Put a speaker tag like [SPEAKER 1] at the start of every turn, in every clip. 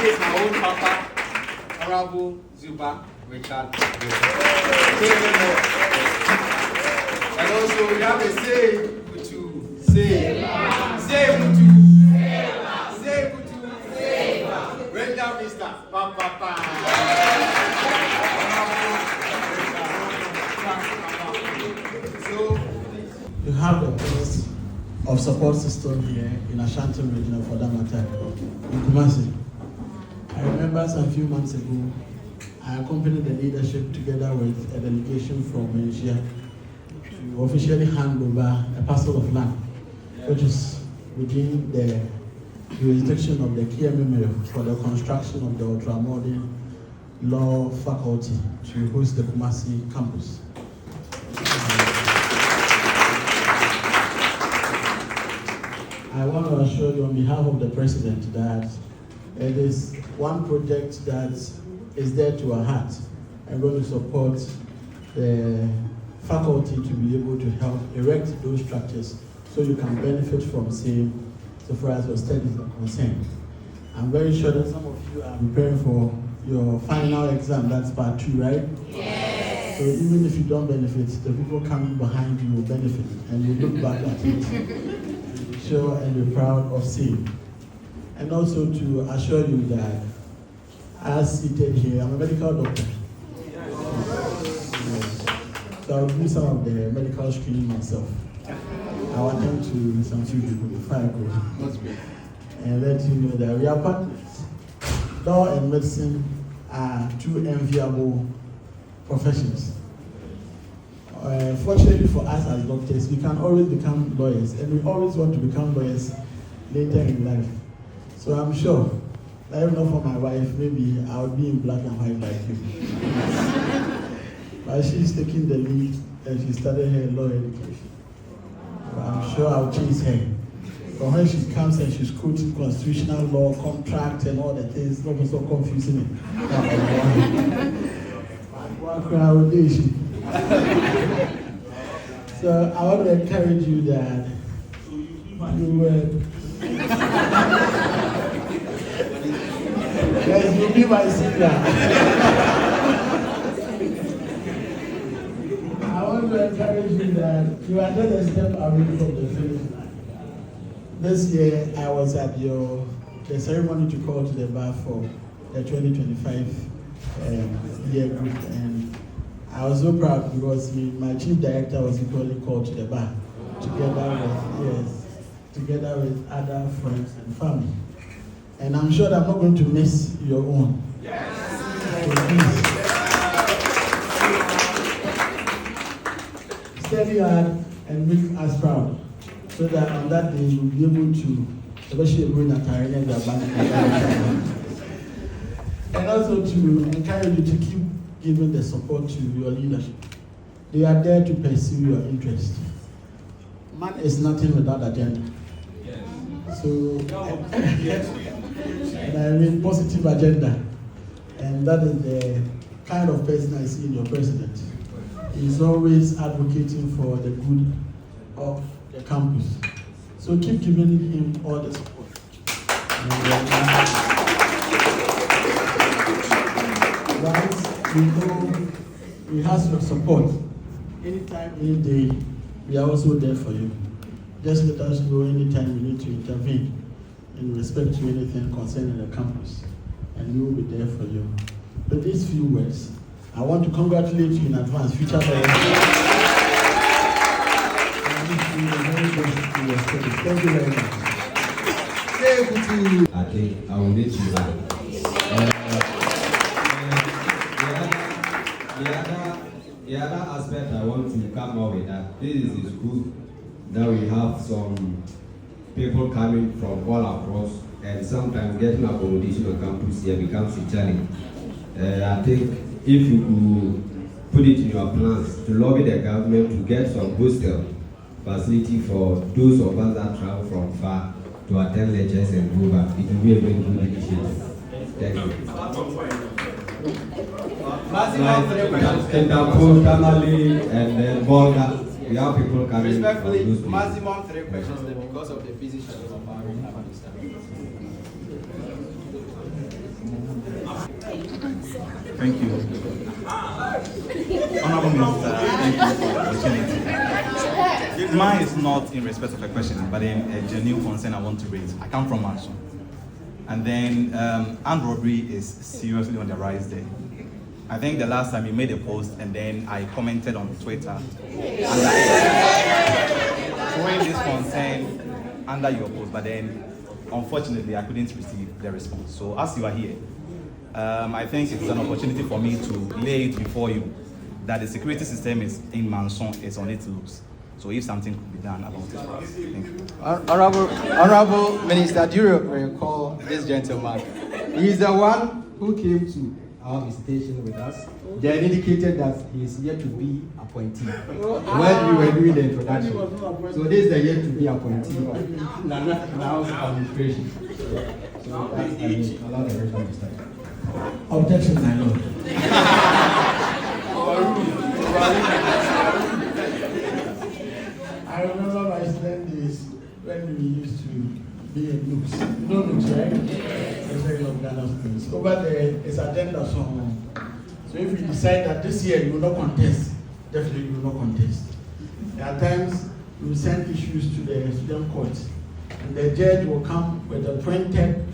[SPEAKER 1] is my own papa, Honorable Zuba Richard. And also we have a say Butu. Say Butu. Say Butu. Right now, Mr. Papa. So
[SPEAKER 2] you have the best of support system here in Ashanti region for that matter, in Kumasi. I remember some few months ago, I accompanied the leadership together with a delegation from Malaysia to officially hand over a parcel of land, which is within the jurisdiction of the KMMA for the construction of the ultramodern law faculty to host the Kumasi campus. I want to assure you on behalf of the President that it is one project that is there to our heart. I'm going to support the faculty to be able to help erect those structures so you can benefit from same so far as your studies are concerned. I'm very sure that some of you are preparing for your final exam, that's part 2, right? Yes. So even if you don't benefit, the people coming behind you will benefit and you look back at it. Sure and be proud of seeing. And also to assure you that as seated here, I'm a medical doctor. So I'll do some of the medical screening myself. I'll attend to some few people before I go. And let you know that we are partners. Law and medicine are two enviable professions. Fortunately for us as doctors, we can always become lawyers, and we always want to become lawyers later in life. So I'm sure, if not for my wife, maybe I would be in black and white like you. But she's taking the lead, and she started her law education. But I'm sure I'll chase her. But when she comes and she's quoting constitutional law, contract, and all the things, not so confusing me. So I want to encourage you that you will. Yes, you'll be my senior. I want to encourage you that you are just a step away from the finish line. This year I was at the ceremony to call to the bar for the 2025 year group, and I was so proud because my chief director was equally called to the bar, together with other friends and family. And I'm sure that I'm not going to miss your own. Yes. So please, study hard and make us proud, so that on that day you'll be able to, especially bring a career in their bank. And also to encourage you to keep giving the support to your leadership. They are there to pursue your interest. Man is nothing without agenda. Yes. So, and I mean positive agenda. And that is the kind of person I see in your president. He's always advocating for the good of the campus. So keep giving him all the support. We know he has your support. Anytime, any day, we are also there for you. Just let us know anytime you need to intervene in respect to anything concerning the campus, and we will be there for you. With these few words, I want to congratulate you in advance, future director. Thank you very much.
[SPEAKER 3] I think I will need you back. The other aspect I want to come up with that this is the school that we have some people coming from all across, and sometimes getting accommodation on campus here becomes a challenge. I think if you could put it in your plans to lobby the government to get some hostel facility for those of us that travel from far to attend lectures and go back, it will be a very good initiative. Thank you. Interpol, Tamale, and then Volga. We have people coming.
[SPEAKER 1] Respectfully, maximum 3 questions because of the busy schedule of our
[SPEAKER 4] Thank you. Honorable Minister, thank you for the opportunity. Mine is not in respect of a question, but in a genuine concern I want to raise. I come from Manson. And then armed robbery is seriously on the rise there. I think the last time you made a post and then I commented on Twitter showing this concern under your post, but then unfortunately I couldn't receive the response. So as you are here, I think it's an opportunity for me to lay it before you that the security system is in Manson is on its loose. So if something could be done about it for us. Thank you.
[SPEAKER 5] Honorable Minister, do you recall this gentleman? He is the one who came to our visitation with us. They indicated that he is yet to be appointee when we were doing the introduction. So this is the yet to be appointee of Nana's administration. So that's allow the rest to start.
[SPEAKER 2] Objection, my lord. I remember my student days when we used to be in looks. You know looks, right? It's very long kind of things. Over there is agenda somewhere. So if we decide that this year you will not contest, definitely you will not contest. There are times we will send issues to the student court, and the judge will come with a printed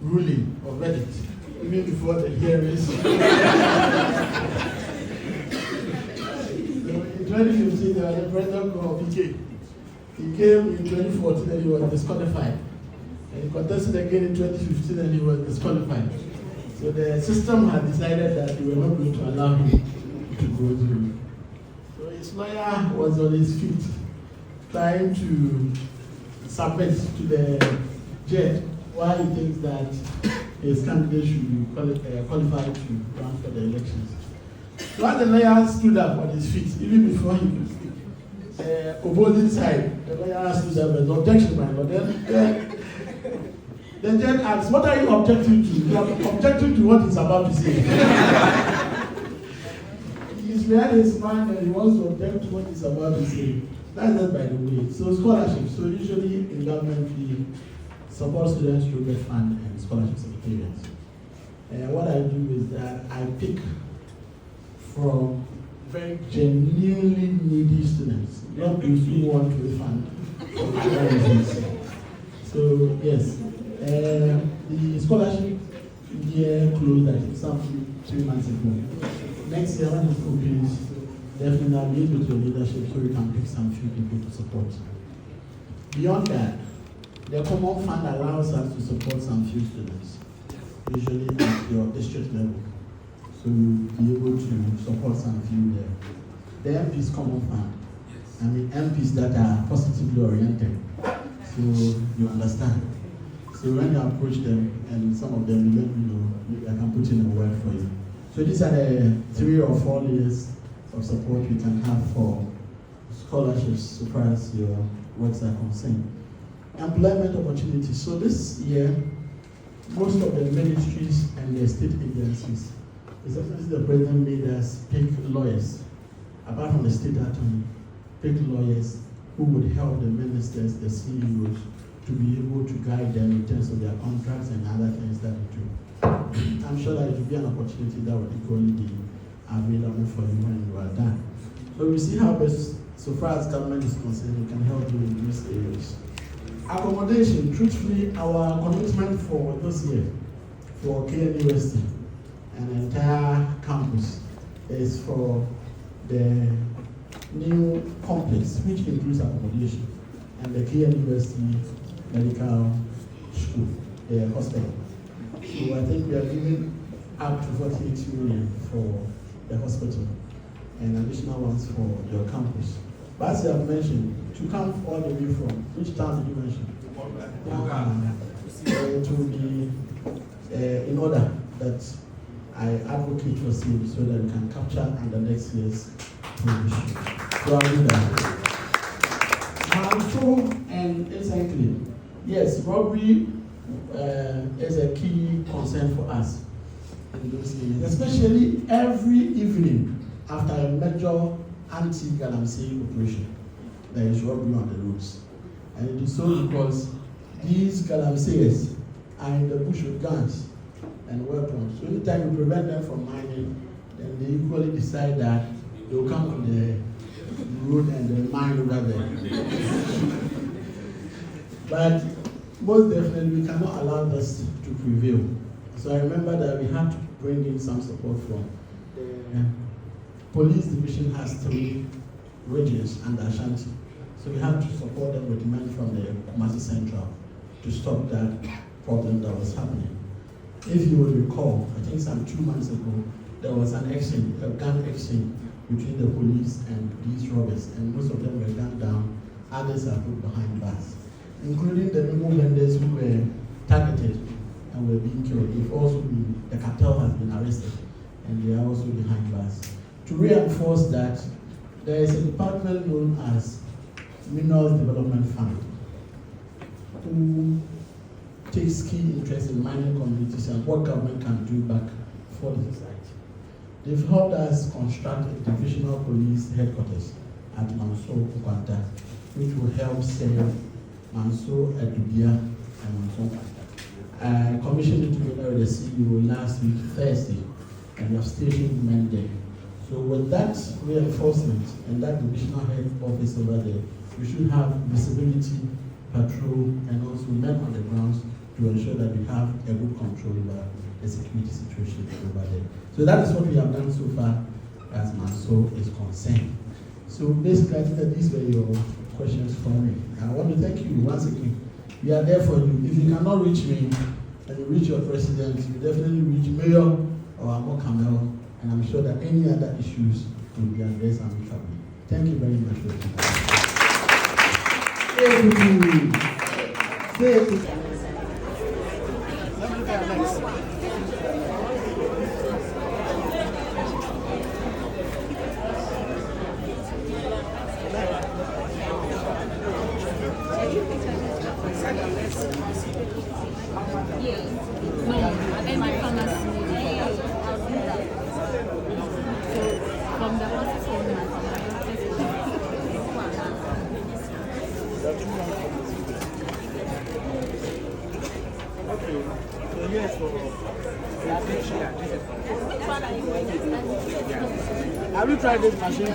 [SPEAKER 2] ruling or verdict, even before the hearings. In 2015, there was a president of PK. He came in 2014 and he was disqualified. And he contested again in 2015 and he was disqualified. So the system had decided that they were not going to allow him to go through. So his lawyer was on his feet, trying to submit to the judge why he thinks that his candidate should be qualified to run for the elections. So when the lawyer stood up on his feet, even before he opposing side, the lawyer stood up as objection, my lord. Then the judge asked, what are you objecting to? You are objecting to what he's about to say. He's behind his mind and he wants to object to what he's about to say. That's just by the way. So scholarships. So usually in government we support students through the fund and scholarship secretariats. What I do is that I pick from very genuinely needy students, not those who want to refund for other reasons. So yes, the scholarship year closed I think some 3 months ago. Next year when it opens, definitely I'll meet with your leadership so we can pick some few people to support. Beyond that, the common fund allows us to support some few students, usually at your district level. So you'll be able to support some few there. The MP's common fund. I mean MPs that are positively oriented. So you understand. So when you approach them, and some of them you let me know, I can put in a word for you. So these are the 3 or 4 layers of support we can have for scholarships so far as your works are concerned. Employment opportunities. So this year, most of the ministries and the state agencies, especially the president made us pick lawyers, apart from the state attorney, pick lawyers who would help the ministers, the CEOs, to be able to guide them in terms of their contracts and other things that we do. I'm sure that it will be an opportunity that will equally be available for you when you are done. So we see how best, so far as government is concerned, we can help you in these areas. Accommodation, truthfully, our commitment for this year, for KNUST, an entire campus, is for the new complex, which includes accommodation, and the KNUST Medical School, the hospital. So I think we are giving up to 48 million for the hospital and additional ones for your campus. But as you have mentioned, to come all the way from, which town did you mention? It will be in order that I advocate for CM so that we can capture under next year's provision. So I'll do that. And exactly, yes, robbery is a key concern for us in those areas, especially every evening after a major anti-galamsey operation. There is robbery on the roads. And it is so because these galamseyers are in the bush with guns and weapons. So anytime you prevent them from mining, then they equally decide that they will come on the road and they mine over there. But most definitely we cannot allow this to prevail. So I remember that we had to bring in some support from the police division has 3 regions under Ashanti. So we had to support them with men from the Kumasi Central to stop that problem that was happening. If you will recall, I think some 2 months ago, there was an exchange, a gun exchange between the police and these robbers, and most of them were gunned down, others are put behind bars, including the memo vendors who were targeted and were being killed. They've also been, the cartel has been arrested, and they are also behind bars. To reinforce that, there is a department known as Minerals Development Fund, who takes key interest in mining communities and what government can do back for the society. They've helped us construct a divisional police headquarters at Manso Okwanta, which will help serve Manso Adubia and Manso Okwanta. I commissioned it together with the CEO last week, Thursday, and we have stationed men there. So with that reinforcement and that divisional head office over there, we should have visibility, patrol, and also men on the grounds to ensure that we have a good control over the security situation over there. So that is what we have done so far as Manso is concerned. So basically, I think that these were your questions for me. I want to thank you once again. We are there for you. If you cannot reach me and you reach your president, you definitely reach Mayor or Amoakohene, and I'm sure that any other issues will be addressed amicably. Thank you very much for your time.
[SPEAKER 6] Have you tried this machine?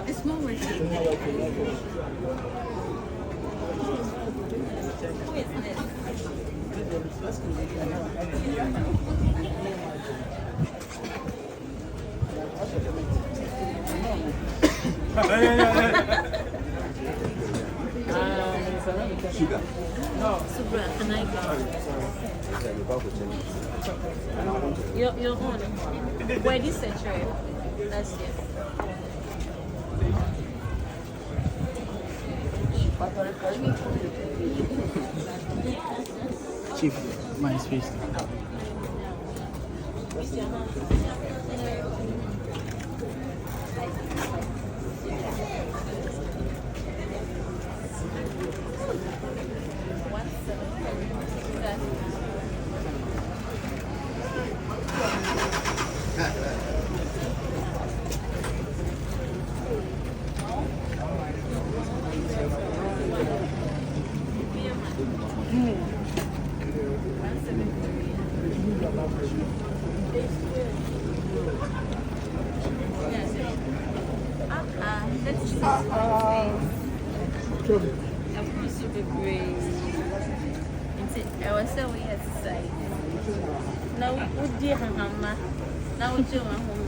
[SPEAKER 7] It's not working.
[SPEAKER 6] Sugar. No.
[SPEAKER 7] Sugar, can I go? Your own. Where this a tray? That's it.
[SPEAKER 6] Chief, my space.
[SPEAKER 7] Now, would you have a